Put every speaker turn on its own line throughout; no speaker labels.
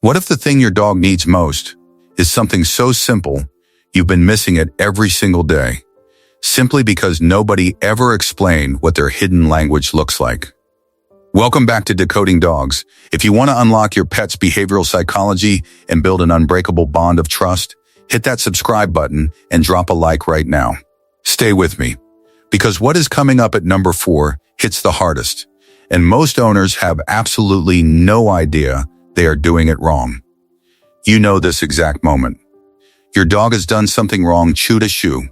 What if the thing your dog needs most is something so simple you've been missing it every single day, simply because nobody ever explained what their hidden language looks like? Welcome back to Decoding Dogs. If you want to unlock your pet's behavioral psychology and build an unbreakable bond of trust, hit that subscribe button and drop a like right now. Stay with me, because what is coming up at number 4 hits the hardest, and most owners have absolutely no idea they are doing it wrong. You know this exact moment. Your dog has done something wrong, chewed a shoe,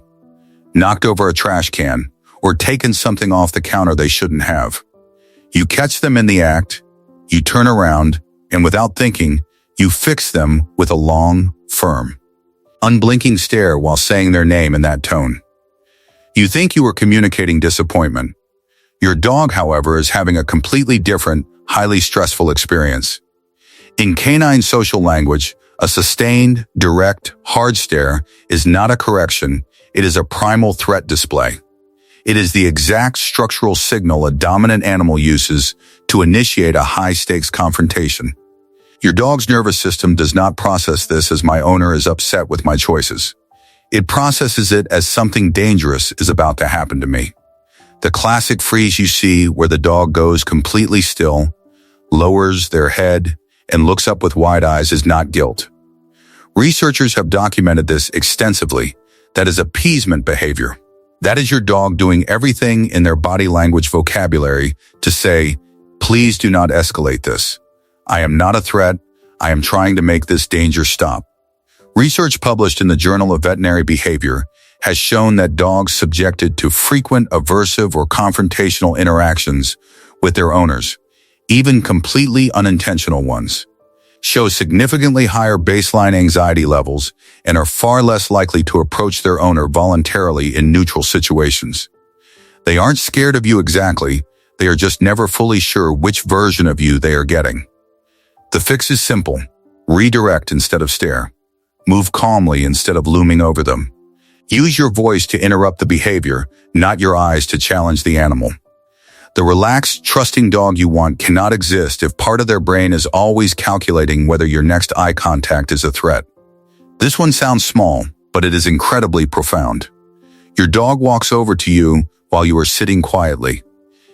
knocked over a trash can, or taken something off the counter they shouldn't have. You catch them in the act, you turn around, and without thinking, you fix them with a long, firm, unblinking stare while saying their name in that tone. You think you are communicating disappointment. Your dog, however, is having a completely different, highly stressful experience. In canine social language, a sustained, direct, hard stare is not a correction, it is a primal threat display. It is the exact structural signal a dominant animal uses to initiate a high-stakes confrontation. Your dog's nervous system does not process this as my owner is upset with my choices. It processes it as something dangerous is about to happen to me. The classic freeze you see where the dog goes completely still, lowers their head, and looks up with wide eyes is not guilt. Researchers have documented this extensively. That is appeasement behavior. That is your dog doing everything in their body language vocabulary to say, please do not escalate this. I am not a threat. I am trying to make this danger stop. Research published in the Journal of Veterinary Behavior has shown that dogs subjected to frequent aversive or confrontational interactions with their owners, even completely unintentional ones, show significantly higher baseline anxiety levels and are far less likely to approach their owner voluntarily in neutral situations. They aren't scared of you exactly, they are just never fully sure which version of you they are getting. The fix is simple. Redirect instead of stare. Move calmly instead of looming over them. Use your voice to interrupt the behavior, not your eyes to challenge the animal. The relaxed, trusting dog you want cannot exist if part of their brain is always calculating whether your next eye contact is a threat. This one sounds small, but it is incredibly profound. Your dog walks over to you while you are sitting quietly.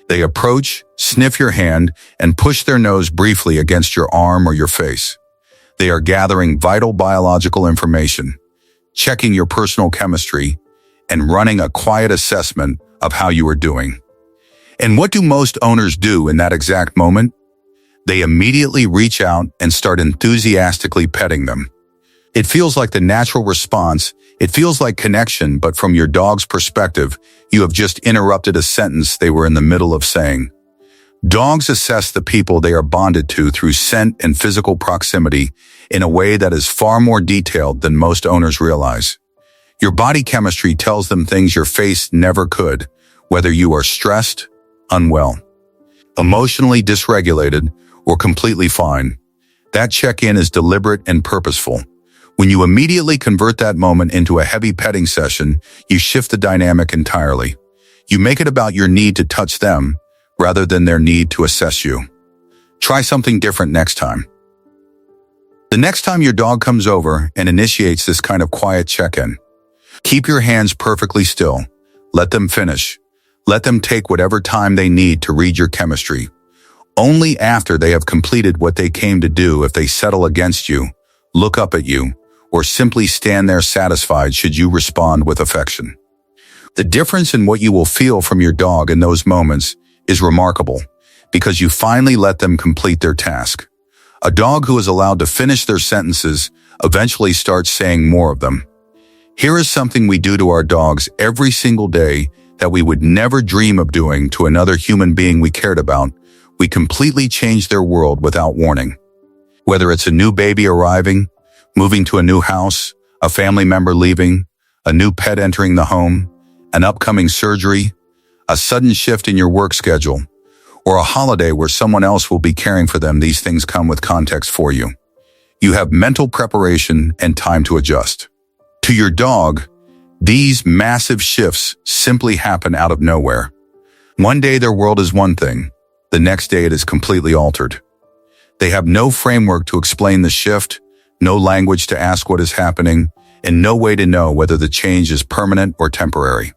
They approach, sniff your hand, and push their nose briefly against your arm or your face. They are gathering vital biological information, checking your personal chemistry, and running a quiet assessment of how you are doing. And what do most owners do in that exact moment? They immediately reach out and start enthusiastically petting them. It feels like the natural response. It feels like connection, but from your dog's perspective, you have just interrupted a sentence they were in the middle of saying. Dogs assess the people they are bonded to through scent and physical proximity in a way that is far more detailed than most owners realize. Your body chemistry tells them things your face never could, whether you are stressed, unwell, emotionally dysregulated, or completely fine. That check-in is deliberate and purposeful. When you immediately convert that moment into a heavy petting session, you shift the dynamic entirely. You make it about your need to touch them rather than their need to assess you. Try something different next time. The next time your dog comes over and initiates this kind of quiet check-in, keep your hands perfectly still. Let them finish. Let them take whatever time they need to read your chemistry. Only after they have completed what they came to do, if they settle against you, look up at you, or simply stand there satisfied should you respond with affection. The difference in what you will feel from your dog in those moments is remarkable, because you finally let them complete their task. A dog who is allowed to finish their sentences eventually starts saying more of them. Here is something we do to our dogs every single day that we would never dream of doing to another human being we cared about. We completely change their world without warning. Whether it's a new baby arriving, moving to a new house, a family member leaving, a new pet entering the home, an upcoming surgery, a sudden shift in your work schedule, or a holiday where someone else will be caring for them, these things come with context for you. You have mental preparation and time to adjust. To your dog, these massive shifts simply happen out of nowhere. One day their world is one thing, the next day it is completely altered. They have no framework to explain the shift, no language to ask what is happening, and no way to know whether the change is permanent or temporary.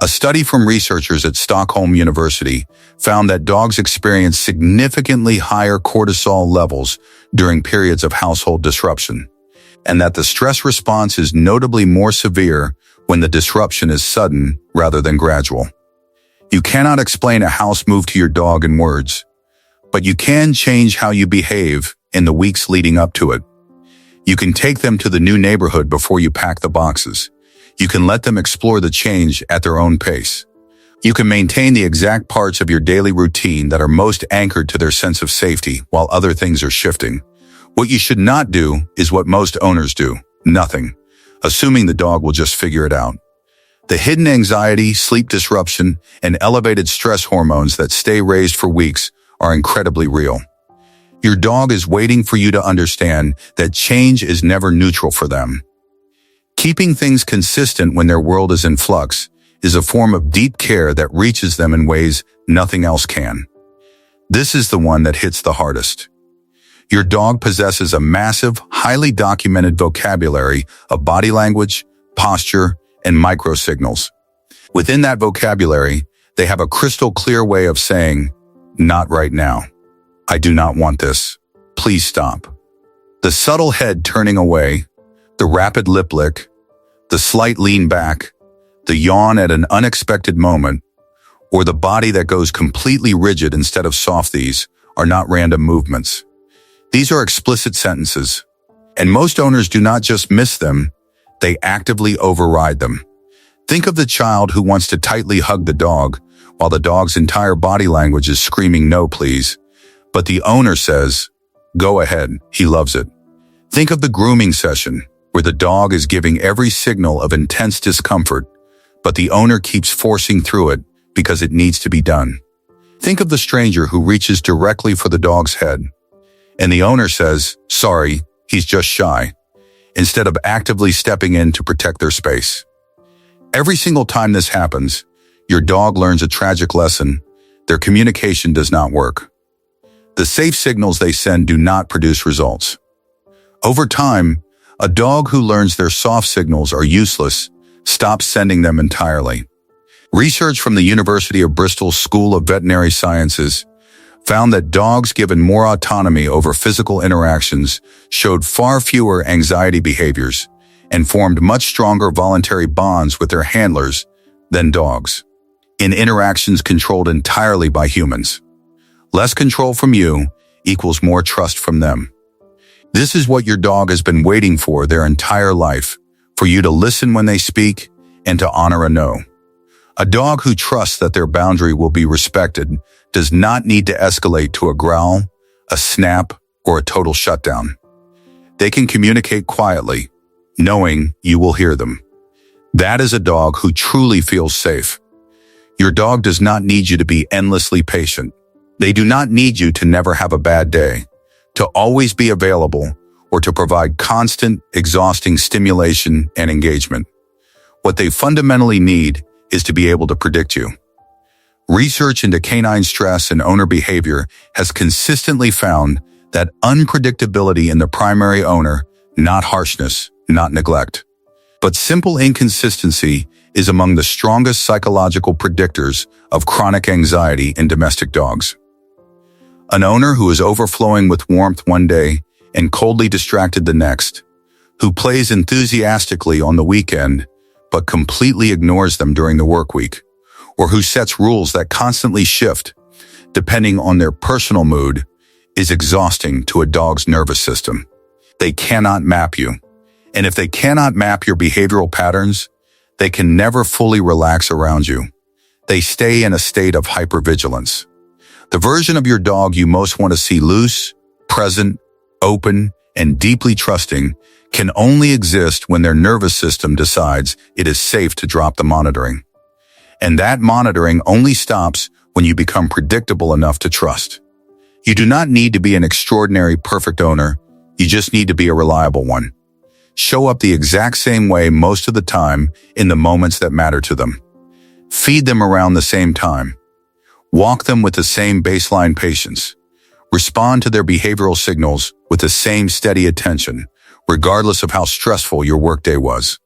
A study from researchers at Stockholm University found that dogs experience significantly higher cortisol levels during periods of household disruption, and that the stress response is notably more severe when the disruption is sudden rather than gradual. You cannot explain a house move to your dog in words, but you can change how you behave in the weeks leading up to it. You can take them to the new neighborhood before you pack the boxes. You can let them explore the change at their own pace. You can maintain the exact parts of your daily routine that are most anchored to their sense of safety while other things are shifting. What you should not do is what most owners do, nothing, assuming the dog will just figure it out. The hidden anxiety, sleep disruption, and elevated stress hormones that stay raised for weeks are incredibly real. Your dog is waiting for you to understand that change is never neutral for them. Keeping things consistent when their world is in flux is a form of deep care that reaches them in ways nothing else can. This is the one that hits the hardest. Your dog possesses a massive, highly documented vocabulary of body language, posture, and microsignals. Within that vocabulary, they have a crystal clear way of saying, "Not right now. I do not want this. Please stop." The subtle head turning away, the rapid lip lick, the slight lean back, the yawn at an unexpected moment, or the body that goes completely rigid instead of soft, these are not random movements. These are explicit sentences, and most owners do not just miss them, they actively override them. Think of the child who wants to tightly hug the dog while the dog's entire body language is screaming "no, please," but the owner says, "Go ahead, he loves it." Think of the grooming session, where the dog is giving every signal of intense discomfort, but the owner keeps forcing through it because it needs to be done. Think of the stranger who reaches directly for the dog's head, and the owner says, "Sorry, he's just shy," instead of actively stepping in to protect their space. Every single time this happens, your dog learns a tragic lesson: their communication does not work. The safe signals they send do not produce results. Over time, a dog who learns their soft signals are useless stops sending them entirely. Research from the University of Bristol School of Veterinary Sciences found that dogs given more autonomy over physical interactions showed far fewer anxiety behaviors and formed much stronger voluntary bonds with their handlers than dogs in interactions controlled entirely by humans. Less control from you equals more trust from them. This is what your dog has been waiting for their entire life, for you to listen when they speak and to honor a no. A dog who trusts that their boundary will be respected does not need to escalate to a growl, a snap, or a total shutdown. They can communicate quietly, knowing you will hear them. That is a dog who truly feels safe. Your dog does not need you to be endlessly patient. They do not need you to never have a bad day, to always be available, or to provide constant, exhausting stimulation and engagement. What they fundamentally need is to be able to predict you. Research into canine stress and owner behavior has consistently found that unpredictability in the primary owner, not harshness, not neglect, but simple inconsistency, is among the strongest psychological predictors of chronic anxiety in domestic dogs. An owner who is overflowing with warmth one day and coldly distracted the next, who plays enthusiastically on the weekend but completely ignores them during the work week, or who sets rules that constantly shift depending on their personal mood, is exhausting to a dog's nervous system. They cannot map you. And if they cannot map your behavioral patterns, they can never fully relax around you. They stay in a state of hypervigilance. The version of your dog you most want to see loose, present, open, and deeply trusting can only exist when their nervous system decides it is safe to drop the monitoring. And that monitoring only stops when you become predictable enough to trust. You do not need to be an extraordinary perfect owner, you just need to be a reliable one. Show up the exact same way most of the time in the moments that matter to them. Feed them around the same time. Walk them with the same baseline patience. Respond to their behavioral signals with the same steady attention, regardless of how stressful your workday was.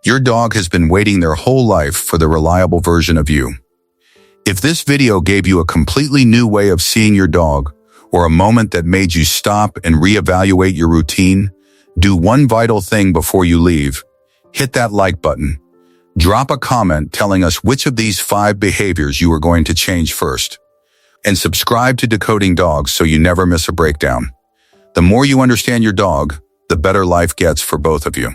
Your dog has been waiting their whole life for the reliable version of you. If this video gave you a completely new way of seeing your dog, or a moment that made you stop and reevaluate your routine, do one vital thing before you leave. Hit that like button. Drop a comment telling us which of these 5 behaviors you are going to change first. And subscribe to Decoding Dogs so you never miss a breakdown. The more you understand your dog, the better life gets for both of you.